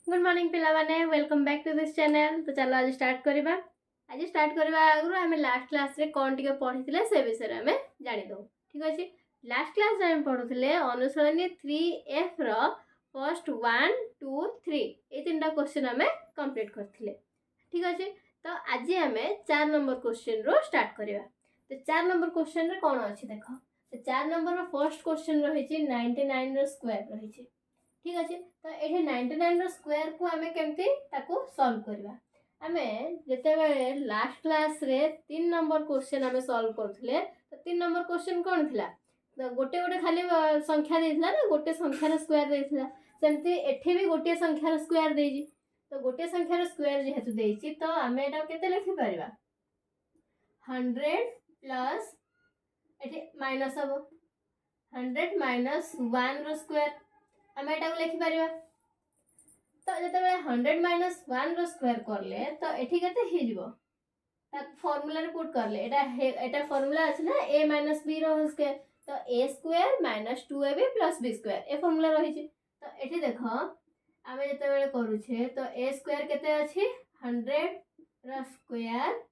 Good morning पिला माने welcome back to this channel. तो चलो आज स्टार्ट करवा। आज स्टार्ट करवा आगु आम लास्ट क्लास रे कौन टिके पढ़ी से विषय आम जानी दो। ठीक अच्छे। लास्ट क्लास आम पढ़ुले अनुसरणी 3F रो फर्स्ट 1 2 3 ये 3टा क्वेश्चन आम कंप्लीट करथिले। ठीक अच्छे। तो आज आम 4 नंबर क्वेश्चन रो स्टार्ट करवा। तो 4 नंबर क्वेश्चन रे कौन अच्छी देख। तो 4 नंबर फर्स्ट क्वेश्चन रही 99 रो स्क्वायर रही। ठीक अच्छे। तो ये 99 रो स्क्वायर को आम केमती सॉल्व करवा। आम जिते लास्ट क्लास रे 3 नंबर क्वेश्चन आम सॉल्व करथिले। तो 3 नंबर क्वेश्चन कौन थिला? तो गोटे गोटे खाली संख्या देथिला ना, गोटे संख्यार स्क्वायर देथिला। सेमती एठी भी गोटे संख्यार स्क्वायर देछि। तो गोटे संख्यार स्क्वायर जेहेतु देछि तो आम एटा केते लिखि परबा? 100 प्लस एठी माइनस हबो 100 माइनस 1 रो स्क्वायर आम एटा को लिखि परबा। तो जते 100 माइनस 1 रो स्क्वायर करले तो एठी केते हे जिवो? फॉर्मूला रे पुट करले एटा फॉर्मूला अछि ना a माइनस b रो स्क्वायर। तो a square minus 2ab plus b square ए फॉर्मूला रही छि। तो एठी देखो आमे जते बेले करू छे तो a स्क्वायर केते अछि 100 rho square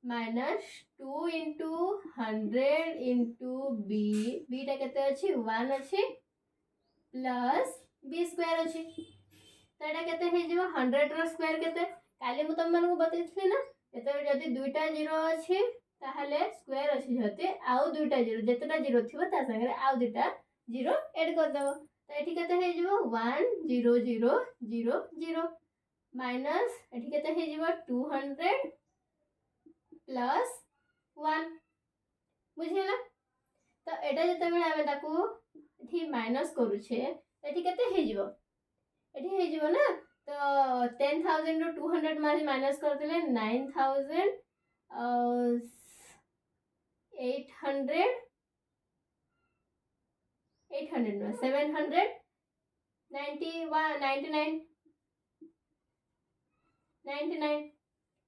minus 2 into 100 into b b टा केते अछि 1 अछि प्लस b स्क्वायर अछि। तो एटा केते हे जिवो 100 रो स्क्वायर केते काली मु तुम मानकु बतैथि ना एते जदी दुईटा जीरो अछि ताहले स्क्वायर अछि जते आउ दुईटा जीरो जतेटा जीरो थिबो ता संगे आउ दुईटा जीरो ऐड कर देबो। तो एठी केते हे जिवो 1 0 0 0 0 माइनस एठी केते हे जिवो 200 प्लस 1 बुझिला। तो एटा जते बेले आमे ताकू एठी माइनस करू छे एठी केते हे जिवो एठी हे जिवो ना। तो 10,000 रो 200 माइनस कर देले 9,000 800 नो 791 99 99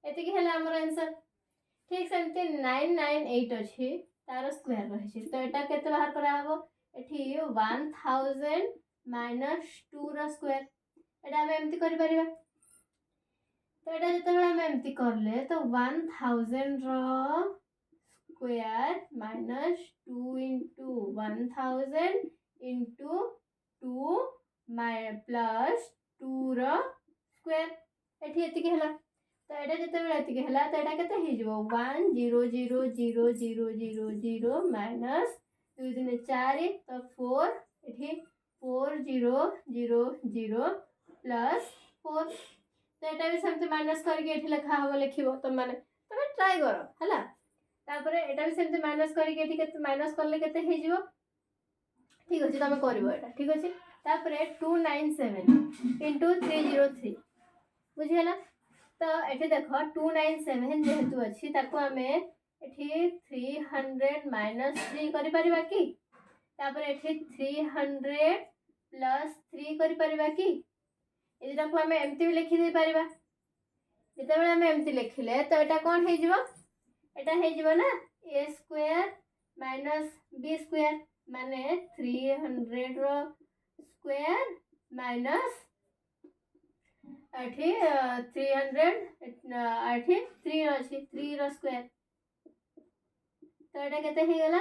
एति के हला हमर आंसर। ठीक सेमते 998 अछि तार स्क्वायर रहि छै। तो एटा केते बाहर करा हबो एठी 1000 माइनस 2 रो स्क्वायर एटा हम एमती करि परिबा। तो एटा जते बेला हम एमती करले तो 1000 rho square minus 2 into 1000 into 2 plus 2 rho square एठी एति के हला। तो एटा जते बेला एति के हला तो एटा केते हे जिवो 1 0 0 0 0 0 0 माइनस 2 3 4 तो 4 एठी 4 0 0 0 प्लस 4। तो एटा भी सेमते माइनस करके एठी लिखा हबो लिखिबो तुम माने तमे ट्राई करो हला। तापरे एटा भी सेमते माइनस करके एठी केते माइनस करले केते हे जिवो। ठीक अछि तमे करबो एटा। ठीक अछि। तापरे 297 इंटू 303 बुझिला। तो एठी देखो 297 जेहेतु अछि ताको हमें एठी 300 माइनस 3 करि परिबा की। तापरे एठी 300 प्लस 3 करि परिबा की। एटा को हमें एमती भी लिखि दे परिबा। जते बेले हमें एमती लिखिले तो एटा कोन हे जिवो एटा हे जिवो ना a square minus b square माने 300 रो स्क्वायर माइनस एठी 300 एठी 3 अछि 3 रो स्क्वायर। तो एटा केते हे गेला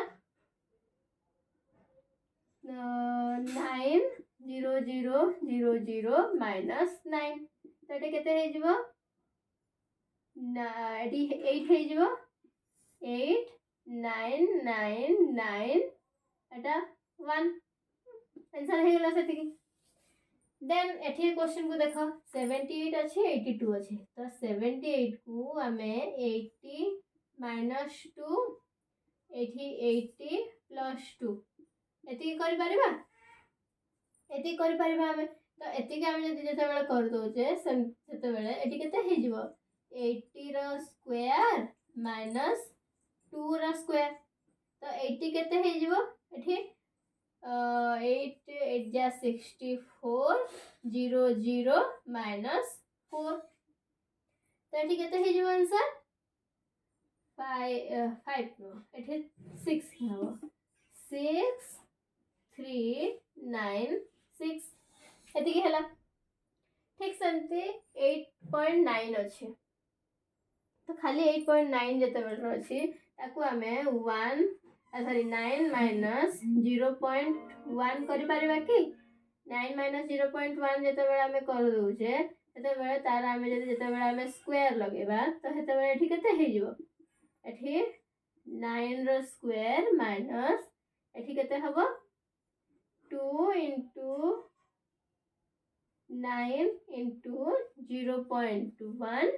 9 0 0 0 0 माइनस 9 तो एटा केते हे जिवो एटी 8 हे जिवो 8 9 9 9 एटा 1 आंसर हे गेला सेति की। देन एठी क्वेश्चन को देखो 78 अछि 82 अछि। तो 78 को हमें 80 माइनस 2 एठी 80 प्लस 2 एति करि परिबा एति करि परिबा हमें। तो एति के हम जति जते बेले कर दोचे सेते बेले एति केते हे जिवो 80 रो स्क्वायर माइनस 2 रो स्क्वायर। तो 80 केते हे जिवो एठी 8 8 जा 64 0 0 माइनस 4। तो एठी केते हे जिवो आंसर 5 नो एठी 6 हबो 6 3 9 6 एति के हला। ठीक सेमती 8.9 अच्छे तो खाली 8.9 जितेबाला अच्छी ताकू आम 9 माइनस 0.1 कर कि 9 माइनस 0.1 जितेबाला आम कर दौचे से तार आम जितेबाला स्क्वायर लगेगा तो ये के 9 रो स्क्वायर माइनस एठी केते हबो 2 into 9 into 0.1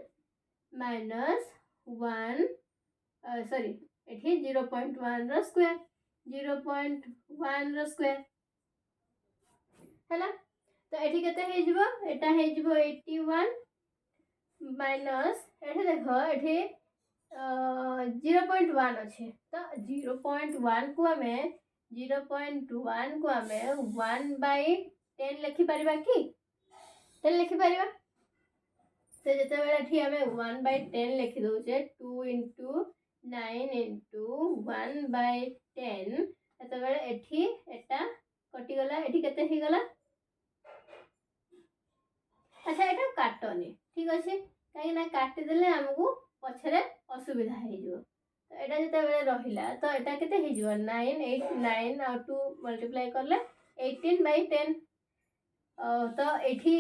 minus 1 sorry एठी 0.1 रो स्क्वायर 0.1 रो स्क्वायर हैला तो एठी केते हे जिवो एटा हे जिवो 81 माइनस एठी देखो एठी 0.1 अच्छे तो 0.1 को आम 0.1 को आम 1/10 लिखिपर कि 10 लिखिपर तो जिते आम 1/10 लिखि दौचे 2 into 9 into 1/10 से एठी एटा कटिगला एठी केते हे गला अच्छा एटा काटनी ठीक अच्छे कहीं ना काटी देले हमको पछरे असुविधा हो तो एटा जिते रहिला तो एटा केते हो 9 8 9 और 2 मल्टीप्लाई करले 18/10 तो एठी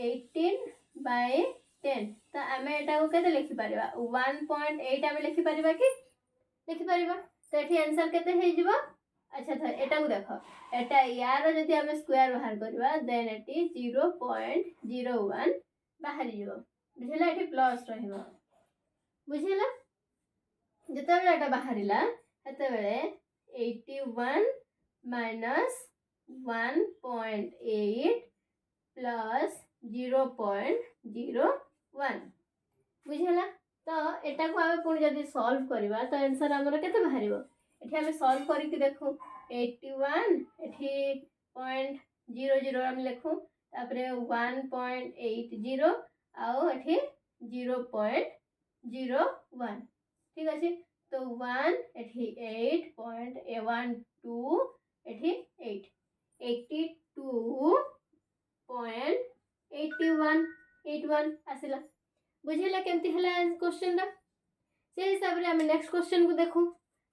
18/10 तो आम एटा को केते लिखि परिबा 1.8 आम लिखि परिबा कि लिखि परिबा तो एठी आंसर केते हो जिवो अच्छा था एटा को देखो एटा यार जदि आम स्क्वायर बाहर करबा देन एटी 0.01 बाहर जिवो बुझला एठी प्लस रहिबो बुझला जितेबाला एटा बाहरिला सेतेबेले 81 माइनस 1.8 प्लस 0.01 बुझला तो एटा को आमे पुणी जदि सॉल्व करबा तो आंसर हमर केते बाहरिबो एठी आमे सॉल्व करिक देखु 81 एठी 0.00 हम लिखु तापरे 1.80 आउ एठी 0.01 ठीक अच्छे तो 1 एठी 8.12 एठी 8 82.81 आसिला बुझिला केमती हला क्वेश्चन रा से हिसाब रे हम नेक्स्ट क्वेश्चन को देखु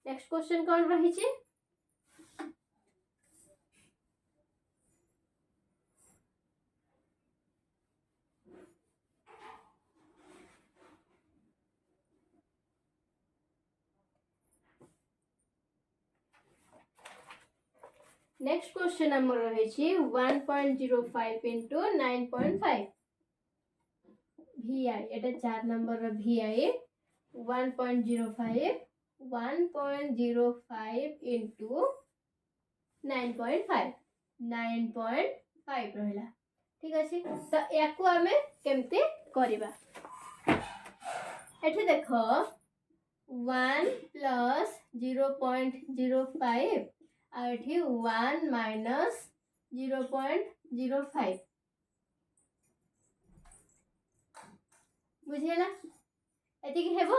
नेक्स्ट क्वेश्चन कौन रही छे नेक्स्ट क्वेश्चन हमर रही छी 1.05 into 9.5 vi एटा 4 नंबर रो vi 1.05 into 9.5 9.5 रहिला ठीक अछि तो याकू हमें केमते करिबा एठी देखो 1 plus 0.05 और एठी 1 minus 0.05 बुझेला एति कि हेबो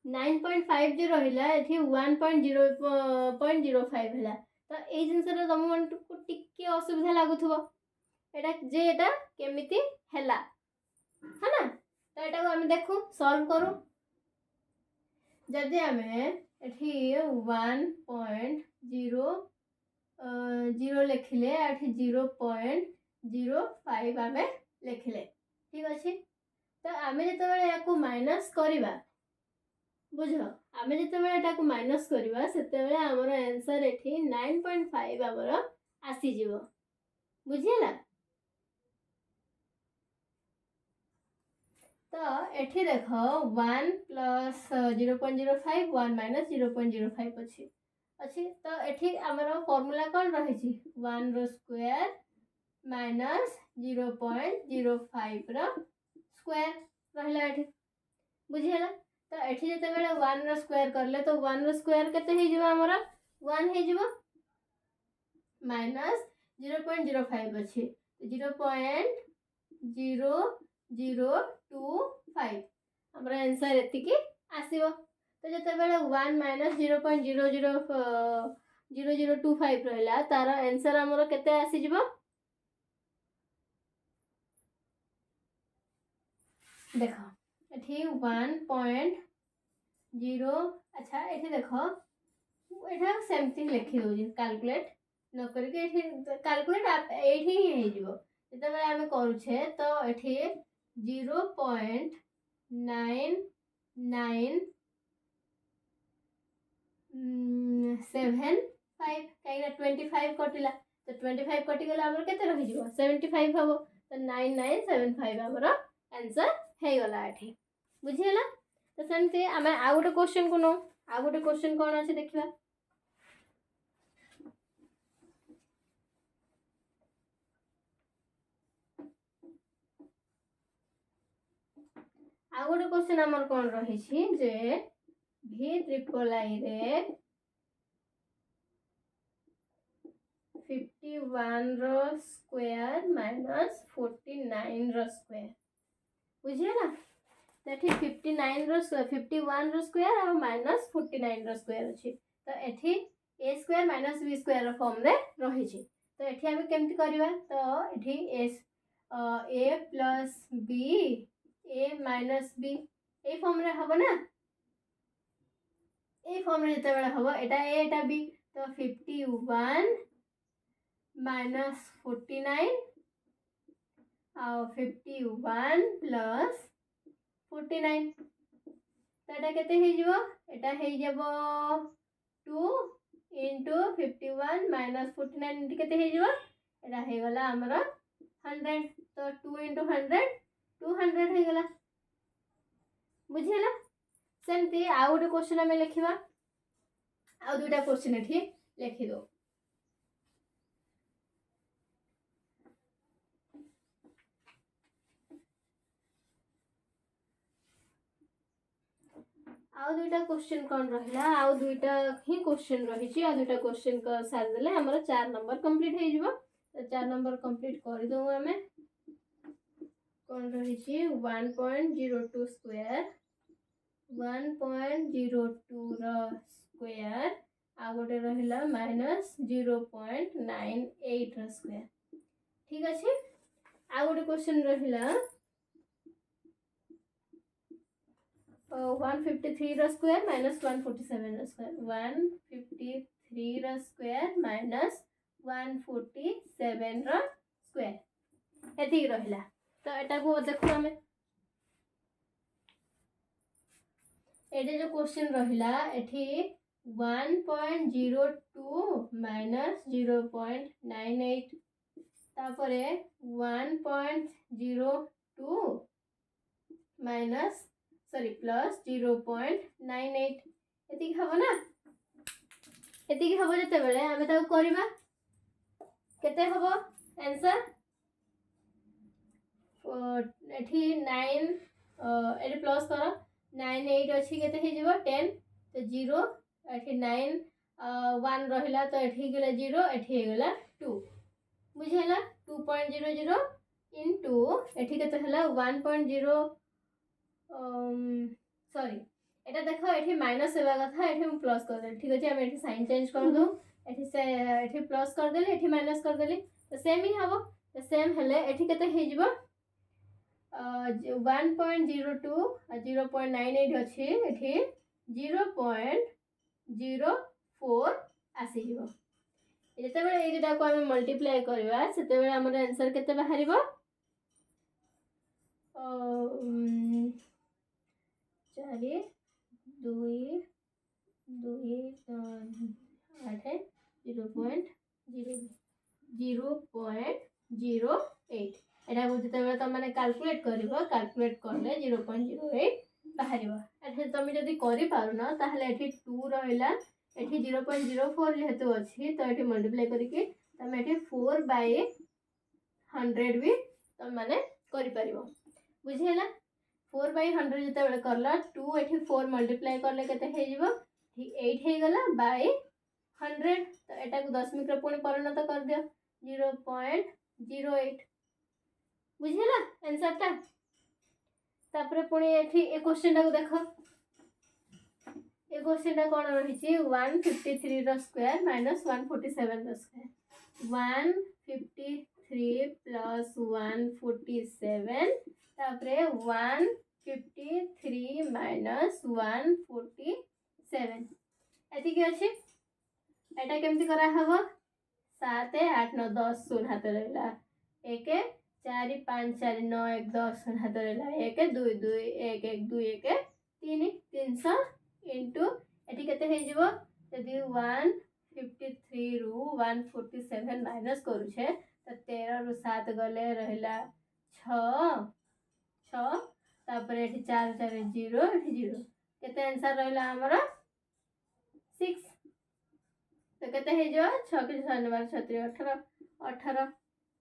9.5 जो रहिला एठी 1.0.05 हला तो ए जिंसर तुम मन को टिके असुविधा लागुथबो एटा जे एटा केमिति हला है ना तो एटा को हम देखु सॉल्व करू जदि हमें एठी 1.00 लिखिले एठी 0.05 आमे लिखिले ठीक अछि तो आमे जते बेले याकू माइनस करिबा बुझो आमे जते बेले एटा को माइनस करिबा सेते बेले हमर आंसर एठी 9.5 हमर आसी जिवो बुझिला तो एठी देखो 1 plus 0.05 1 minus 0.05 अच्छी अच्छी तो एठी हमर फार्मूला कौन रही छी 1 रो स्क्वायर माइनस 0.05 रो स्क्वायर रहला एठी बुझिला तो एठी जते बेले 1 रो स्क्वायर करले तो 1 रो स्क्वायर केते हे जिवो हमर 1 हे जिवो माइनस 0.05 अच्छी 0.0025 हमरा आंसर एति की आसीबो तो जते बेले 1 minus 0.0025 रहला तार आंसर हमर केते आसी जिवो देख एठी 1.0 अच्छा एठी देख एठा सेमती लिखि दउजी कैलकुलेट न करके एठी कैलकुलेट एठी ही हे जिवो जते बेला हमें करूछे तो एठी 0.9975 कहीं 25 कटिला तो 25 कटि गला हमर केते रहि जिवो 75 हबो तो 9975 हमर आंसर हे गला एठी बुझियला तो सेमते आमे आ गोटे क्वेश्चन को नो आ गोटे क्वेश्चन कोन अछि देखिबा आ गोटे क्वेश्चन हमर कोन रहि छी जे v ट्रिपल आई रे 51 रो स्क्वायर माइनस 49 रो स्क्वायर बुझियला एठी 59 रो 51 रो स्क्वायर और माइनस 49 रो स्क्वायर अछि तो एठी a square minus b square रो फॉर्म रे रहि छी तो एठी हम केमति करबा तो एठी a plus b a minus b A form रे हबो ना ए फॉर्म रे जते बेला हबो एटा a एटा b तो 51 माइनस 49 और 51 प्लस 49 तो एटा केते हे जिवो एटा हे जबो 2 into 51 minus 49 into केते हे जिवो एटा हे गला हमरा 100 तो 2 into 100 200 हे गला बुझियला सेमती आ गोटे क्वेश्चन हमें लिखिबा आ दुटा क्वेश्चन एठी लिखि दो आउ दुटा क्वेश्चन कौन रहिला आउ दुटा ही क्वेश्चन रही छी आ दुटा क्वेश्चन का सार देले हमर 4 नंबर कंप्लीट हे जिवो तो 4 नंबर कंप्लीट कर दो हमें कौन रही छी 1.02 स्क्वायर 1.02 रो स्क्वायर आ गोटे रहिला माइनस 0.98 रो स्क्वायर ठीक अछि आ गोटे क्वेश्चन रहिला 153 रो स्क्वायर माइनस 147 रो स्क्वायर 153 रो स्क्वायर माइनस 147 रो स्क्वायर एति रहिला तो एटा को देखो हमें एटे जो क्वेश्चन रहिला एठी 1.02 माइनस 0.98 तापरे 1.02 माइनस सॉरी प्लस 0.98 एति हबो ना एति हबो जते बेले हमें ताको करबा केते हबो आंसर एठी 9 एटी प्लस करो 9 8 अछि केते हे जिवो 10 तो 0 एठी 9 1 रहिला तो एठी गेला 0 एठी गेला 2 बुझेला 2.00 इनटू एठी केते हला 1.0 सॉरी एटा देखो एठी माइनस हेबा कथा एठी हम प्लस कर देली ठीक अछि हम एठी साइन चेंज कर दो एठी से एठी प्लस कर देली एठी माइनस कर देली तो सेम ही हबो तो सेम हेले एठी केते हे जिवो 1.02 और 0.98 अछि एठी 0.04 आसी जिवो जते बेले ए दुटा को हम मल्टीप्लाई करबा सेते बेले हमर आंसर केते बाहरिबो 4 2 2 8 0.08 एटा को जते बेले त माने कैलकुलेट करबो कैलकुलेट करले 0.08 बाहरिबो एठे तुम जदी करि पारुना ताहले एठी 2 रहला एठी 0.04 जेहेतु अछि तो एठी मल्टीप्लाई करिके तुम एठी 4/100 भी तुम माने करि पारिबो बुझियला 4/100 जते बेले करला 2 एठी 4 मल्टीप्लाई करले केते हे जिवो 8 हे गला बाय 100 तो एटा को दशमिक रे पुणी परिणत कर दियो 0.08 बुझियला आंसर ता तापरे पुणी एठी ए क्वेश्चन को देखो ए क्वेश्चन ता कोन रही छी 153 रो स्क्वायर माइनस 147 रो स्क्वायर 153 प्लस 147 तापरे 153 माइनस 147 एतिक अच्छे एटा केमती करा हबो 7 8 9 10 शून्य हाथ रहला 1 4 5 4 9 1 10 शून्य हाथ रहला 1 2 2 1 1 2 1 3 300 इनटू एटी केते हे जिवो यदि 153 रु 147 माइनस करू छे तो 13 रु 7 गले रहला 6 6 तापर एटी 4 4 0 एटी 0 केते आंसर रहला हमर 6 तो केते हे जो 6 के 6 12 36 18 18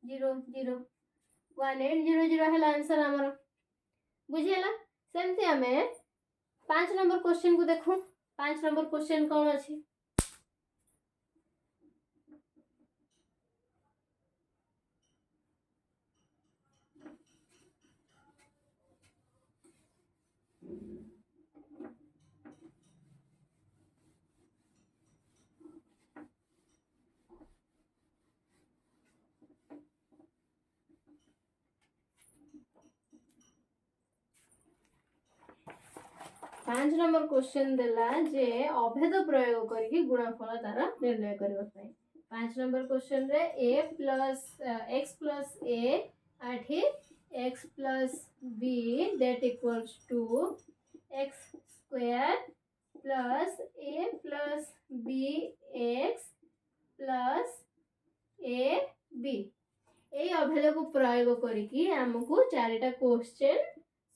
0 0 1800 है आंसर हमर बुझियला सेमती हमें 5 नंबर क्वेश्चन को देखो 5 नंबर क्वेश्चन कौन अछि 5 नंबर क्वेश्चन देला जे अभेद प्रयोग करके गुणनफल तार निर्णय करबा पई 5 नंबर क्वेश्चन रे a plus x plus a आठी x plus b that equals to x square plus a plus b x plus a b ए अभेद को प्रयोग करके हमको चारिटा क्वेश्चन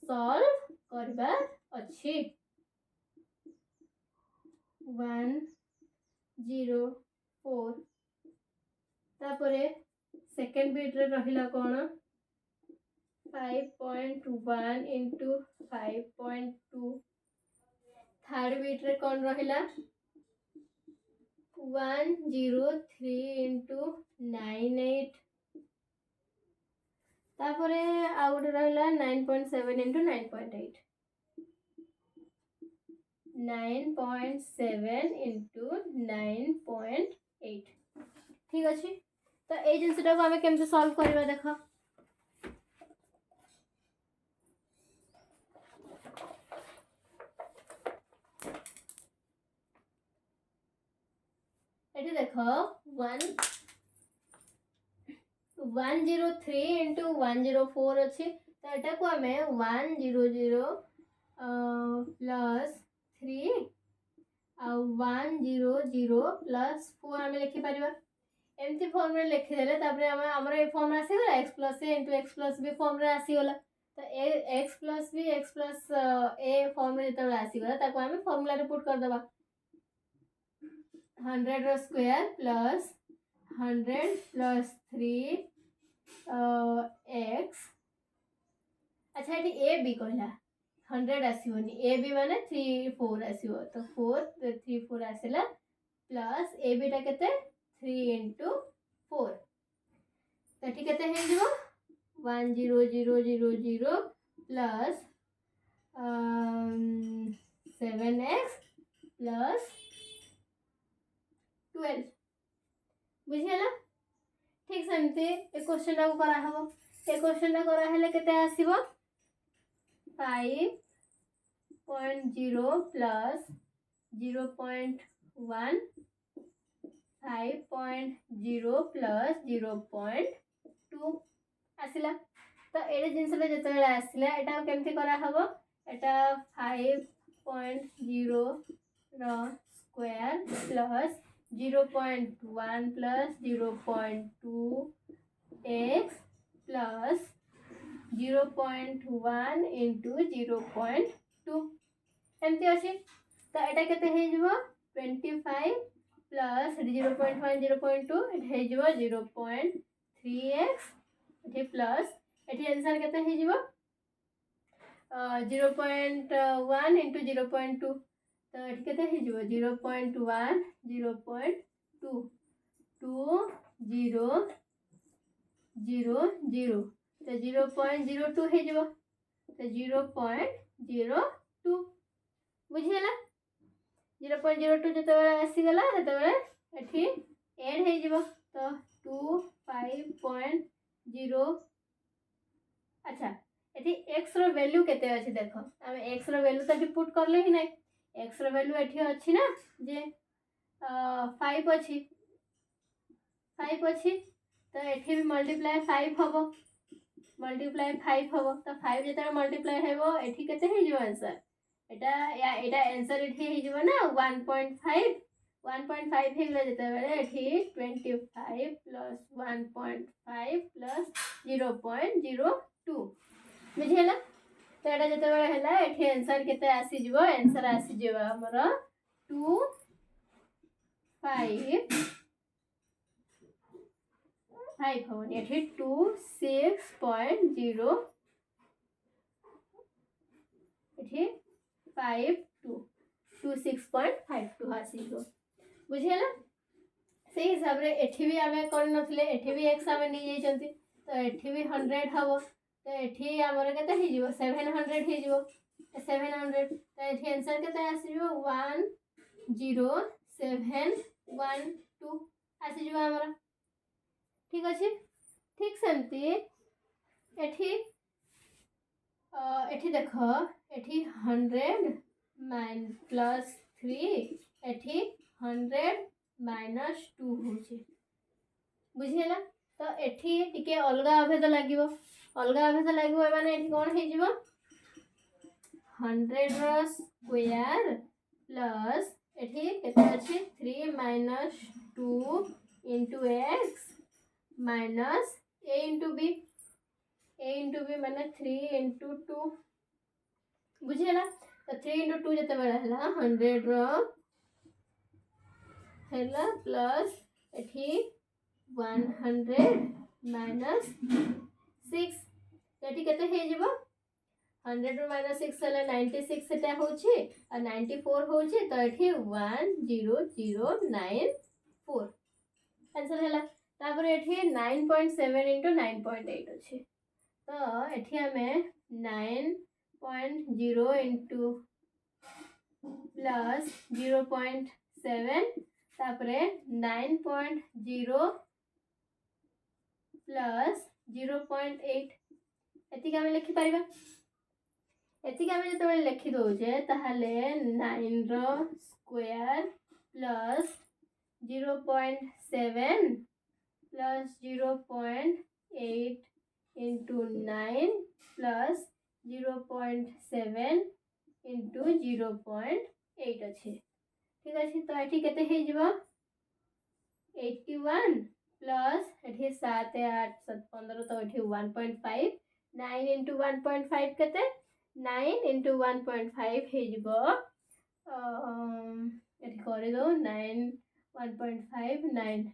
सॉल्व करबा अच्छी 1 0 4 तापरे सेकंड बीट रे रहिला कोन 5.1 into 5.2 थर्ड बीट रे कोन रहिला 103 into 98 तापरे आउट रहिला 9.7 into 9.8 9.7 into 9.8 ठीक अच्छे तो ये जिनसटा को हमें केमते सॉल्व करबा देखो एटी देखो 103 into 104 अच्छे तो एटा को हमें 100 प्लस 3 100 प्लस 4 आम लिखि पारिबा एमती फॉर्म रे लिखि देले तापरे हमर ए फॉर्म रे आसी गला x plus a into x plus b form रे आसी गला तो x plus b x plus a form रे तळे आसी गला ताको हम फार्मूला रे पुट कर देबा 100 rho square plus 100 plus 3 x अच्छा एटी a b कहला 100 आसीबनी ए बी माने 3 4 आसीबो तो 4 3 4 आसीला प्लस ए बी टा केते 3 into 4 तो ठीक केते हे जिवो 10000 प्लस 7x प्लस 12 बुझियला ठीक सेमते ए क्वेश्चन को करा हबो ए क्वेश्चन करा हेले केते आसीबो 5.0 plus 0.1 5.0 plus 0.2 आसिला तो एडे जिनसले जतले आसिला एटा केमती करा हबो एटा 5.0 रो square plus 0.1 plus 0.2 x plus 0.1 into 0.2 एमती अछि तो एटा केते हे जिवो 25 प्लस 0.1 0.2 एटा हे जिवो 0.3x एठी प्लस एठी आंसर केते हे जिवो 0.1 into 0.2 तो एठी केते हे जिवो 0.1 0.2 2 0 0 0 तो 0.02 हे जिवो तो 0.02 बुझियला 0.02 जते आसी गला तते एठी ऐड हे जिवो तो 2 5.0 0 अच्छा एठी x रो वैल्यू केते अछि देखो हम x रो वैल्यू तो पुट करले ही नहीं x रो वैल्यू एठी अछि ना जे 5 अछि 5 अछि तो एठी भी मल्टीप्लाई 5 हबो मल्टीप्लाई 5 हबो तो 5 जेता मल्टीप्लाई हेबो एठी केते हे जो आंसर एटा आंसर एठी हे जो ना 1.5 1.5 हे गले जेता बेले एठी 25 प्लस 1.5 प्लस 0.02 बुझेला तो एटा जेते बेले हैला एठी आंसर केते आसी जीवो आंसर आसी जीवो हमर 2 5 5 हो एठी 26.0 एठी 52 26.52 आसी जीवो बुझेला से हिसाब रे एठी भी आमे कर नथले एठी भी x आमे नि जाई चंती तो एठी भी 100 हबो तो एठी हमर केते हे जीवो 700 हे जीवो 700 तो एठी आंसर केते आसी जीवो 10712 आसी जीवो हमर ठीक अछि ठीक सेमती एठी एठी देखो एठी 100 प्लस 3 एठी 100 माइनस 2 होची बुझिहेला तो एठी टिके अलगा अभेद लागिवो माने एठी कोन हे जीवो 100 रो स्क्वायर प्लस एठी केते अछि 3 minus 2 into x minus a into b माने 3 into 2 बुझिहेला तो 3 into 2 जते बड़ा हैला 100 रो हैला प्लस एठी 100 माइनस 6 एठी केते हे जीवो 100 रो माइनस 6 हैला 96 सेटा होची और 94 होची तो एठी 10094 आंसर हैला तापर एठी 9.7 into 9.8 अछि तो एठी हमें 9.0 into प्लस 0.7 तापरे 9.0 प्लस 0.8 एति का लिखि परिबा एति का जते लिखि दोजे ताहले 9 रो square plus 0.7 plus 0.8 into 9 plus 0.7 into 0.8 अच्छे ठीक अच्छे तो एठी केते हे जीवो 81 प्लस एठी 7 8 7 15 तो एठी 1.5 9 into 1.5 केते 9 into 1.5 हे जीवो एठी करे दो 9 1.5 9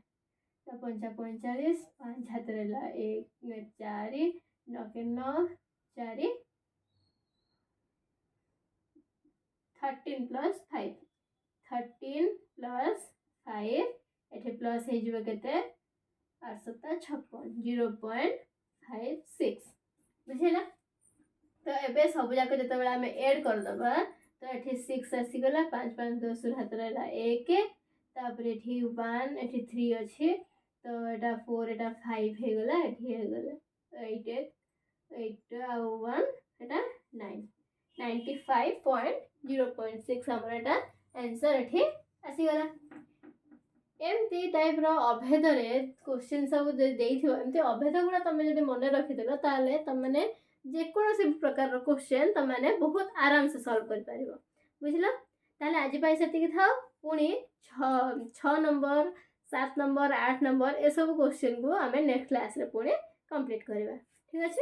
तो 45 5 हाथ रेला 1 4 9 के 9 4 13 प्लस 5 13 प्लस 5 एठी प्लस हे जीवो केते 856 0.56 बुझेला तो एबे सब जाके जते बेला हमें ऐड कर दबा तो एठी 6 आसी गला 5 5 10 हाथ रेला 1 तापर एठी 1 एठी 3 अछि तो एटा 4 एटा 5 हे गला एठी हे गला 8 8 और 1 एटा 9 95.0.6 हमर एटा आंसर एठी आसी गला एमती टाइप रो अभेद रे क्वेश्चन सब देइथियो एमती अभेद गुडा तमे जदि मन रखि देबो ताले तमने जे कोनोसी प्रकार रो क्वेश्चन तमने बहुत आराम से सॉल्व कर परिबो बुझलो ताले आज पाई सेति थाओ पुनी 6 नंबर 7 नंबर 8 नंबर ए सब क्वेश्चन को हमें नेक्स्ट क्लास रे पुनी कंप्लीट करबा ठीक अछि।